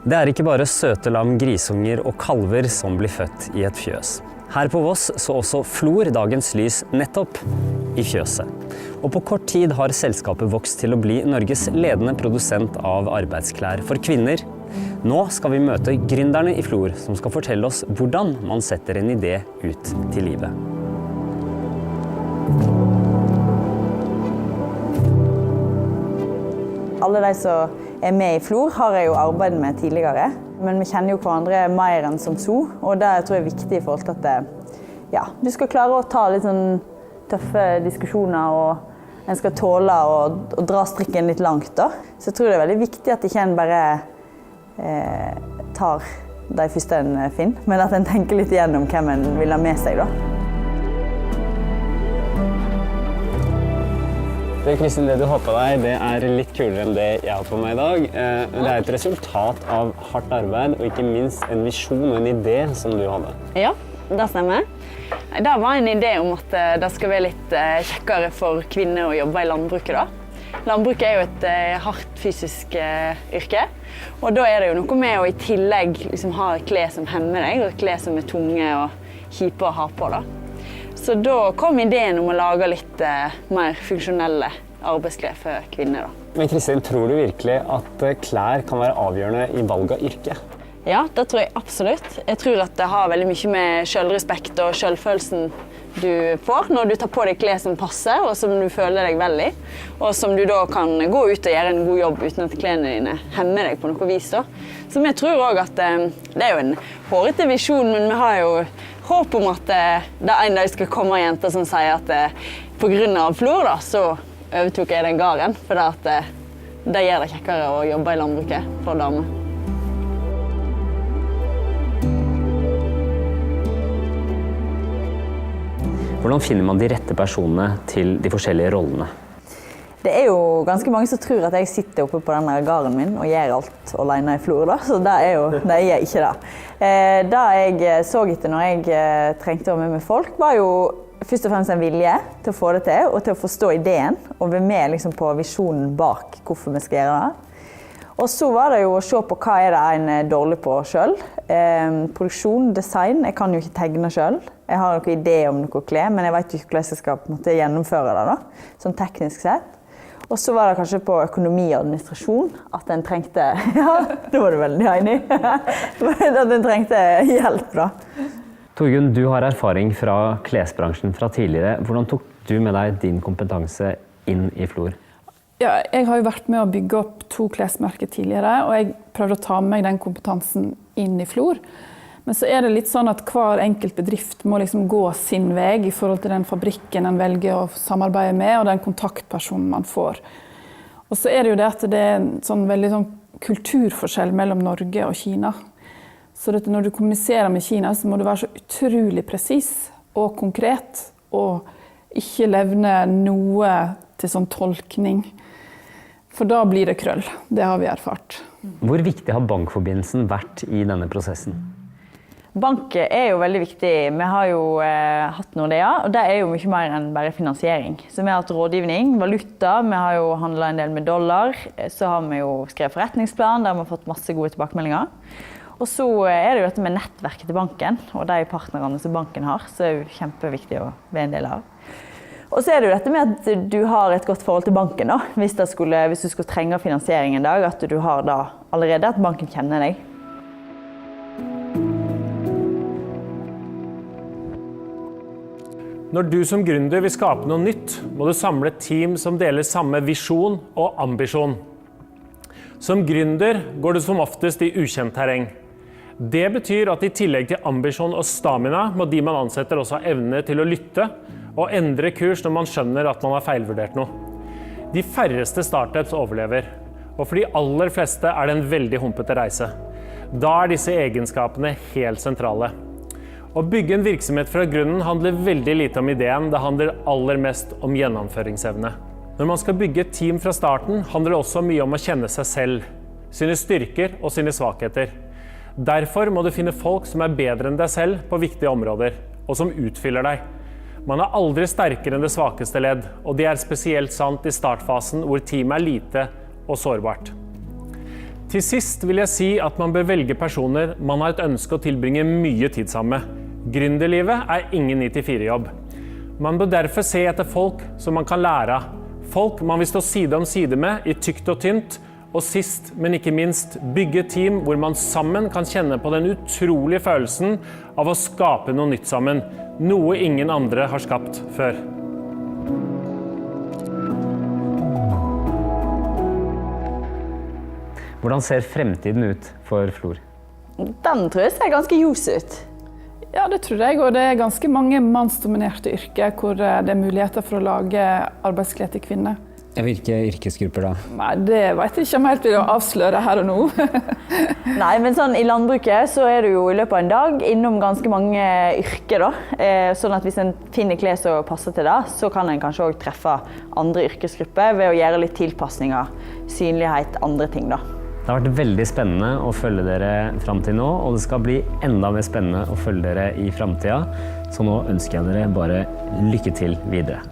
Det ikke bare søte lam, grisunger og kalver som blir født i et fjøs. Her på Voss så også Flor dagens lys nettopp i fjøset. Og på kort tid har selskapet vokst til å bli Norges ledende produsent av arbeidsklær for kvinner. Nå skal vi møte gründerne i Flor, som skal fortelle oss hvordan man setter en idé ut til livet. Alle de som med i Flor har jeg jo arbeidet med tidligere, men vi kjenner jo hverandre mer enn som så, og det tror jeg er viktig i forhold til at du skal klare å ta litt sånn tøffe diskusjoner, og en skal tåle å dra strikken litt langt da. Så jeg tror det er veldig viktig at ikke en bare tar de første en finner, men at en tenker litt igjennom hvem en vil ha med seg da. Kristin, det du har på deg, det litt kulere enn det jeg har på meg i dag. Det et resultat av hardt arbeid, og ikke minst en visjon og en idé som du hadde. Ja, det stemmer. Det var en idé om at det skal være litt kjekkere for kvinner å jobbe i landbruket da. Landbruket jo et hardt fysisk yrke, og da det jo noe med å i tillegg liksom ha klær som hemmer deg, og klær som tunge og kjipe å ha på da. Så da kom ideen om å lage litt mer funksjonelle arbeidsklær for kvinner da. Men Kristin, tror du virkelig at klær kan være avgjørende i valg av yrke? Ja, det tror jeg absolutt. Jeg tror at det har veldig mye med selvrespekt og selvfølelsen du får når du tar på deg klær som passer og som du føler deg vel i, og som du da kan gå ut og gjøre en god jobb uten at klærne dine hemmer deg på noe vis da. Så vi tror også at det jo en hårete visjon, men vi har jo håp om at det en dag skal komme jenter som sier at på grunn av Flor da, så overtok jeg den gården, for det gjør det kjekkere å jobbe i landbruket for damer. Hvordan finner man de rette personene til de forskjellige rollene? Det jo ganske mange som tror at jeg sitter oppe på denne gården min og gjør alt alene i Flor da, så det det jeg ikke det. Det jeg så etter når jeg trengte å være med folk, var jo først og fremst en vilje til å få det til, og til å forstå ideen, og være med liksom, på visjonen bak hvorfor vi skal gjøre det. Og så var det jo å se på hva det en dårlig på selv. Produksjon, design, jeg kan jo ikke tegne selv. Jeg har noen idé om noe klær, men jeg vet jo ikke hvordan jeg skal gjennomføre det da, sånn teknisk sett. Og så var det kanskje på økonomi og administrasjon at en trengte, ja, det var du veldig enig, at en trengte hjelp da. Torgunn, du har erfaring fra klesbransjen fra tidligere. Hvordan tok du med deg din kompetanse inn i Flor? Ja, jeg har jo vært med å bygge opp 2 klesmerker tidligere, og jeg prøvde å ta med meg den kompetansen inn i Flor. Men så det litt sånn at hver enkelt bedrift må liksom gå sin vei i forhold til den fabrikken en velger å samarbeide med, og den kontaktpersonen man får. Og så det jo det at det en sånn veldig sånn kulturforskjell mellom Norge og Kina. Så når du kommuniserer med Kina, så må du være så utrolig presis og konkret, og ikke levne noe til sånn tolkning. For da blir det krøll. Det har vi erfart. Hvor viktig har bankforbindelsen vært i denne prosessen? Bank jo veldig viktig. Vi har jo hatt Nordea, og det jo mye mer enn bare finansiering. Så vi har hatt rådgivning, valuta, vi har jo handlet en del med dollar, så har vi jo skrevet forretningsplan, der vi har fått masse gode tilbakemeldinger. Og så det jo dette med nettverket til banken, og de partnerne som banken har, så det jo kjempeviktig å være en del av. Og så det jo dette med at du har et godt forhold til banken da, hvis du skulle trenge finansiering en dag, at du har da allerede at banken kjenner deg. Når du som gründer vil skape noe nytt, må du samle et team som deler samme visjon og ambisjon. Som gründer går du som oftest i ukjent terreng. Det betyr at i tillegg til ambisjon og stamina, må de man ansetter også ha evne til å lytte og endre kurs når man skjønner at man har feilvurdert noe. De færreste startups overlever, og for de aller fleste det en veldig humpete reise. Da disse egenskapene helt sentrale. Å bygge en virksomhet fra grunnen handler veldig lite om ideen, det handler aller mest om gjennomføringsevne. Når man skal bygge et team fra starten, handler det også mye om å kjenne seg selv, sine styrker og sine svakheter. Derfor må du finne folk som bedre enn deg selv på viktige områder, og som utfyller deg. Man aldri sterkere enn det svakeste ledd, og det spesielt sant i startfasen hvor teamet lite og sårbart. Til sist vil jeg si at man bør velge personer man har et ønske å tilbringe mye tid sammen med. Gründerlivet ingen 9-4-jobb. Man bør derfor se etter folk som man kan lære av. Folk man vil stå side om side med i tykt og tynt. Og sist, men ikke minst, bygge team hvor man sammen kan kjenne på den utrolige følelsen av å skape noe nytt sammen. Noe ingen andre har skapt før. Hvordan ser fremtiden ut for Flor? Den tror jeg ser ganske ljus ut. Ja, det tror jeg, og det ganske mange mannsdominerte yrker hvor det er muligheter for å lage arbeidsklær til kvinner. Hvilke yrkesgrupper da? Nei, det vet jeg ikke om jeg helt vil avsløre her og nå. Nei, men sånn, i landbruket så du jo i løpet av en dag innom ganske mange yrker da. Sånn at hvis en finner klær som passer til det, så kan en kanskje også treffe andre yrkesgrupper ved å gjøre litt tilpasninger, synlighet, andre ting da. Det har vært veldig spennende å følge dere frem til nå, og det skal bli enda mer spennende å følge dere i fremtiden. Så nå ønsker jeg dere bare lykke til videre.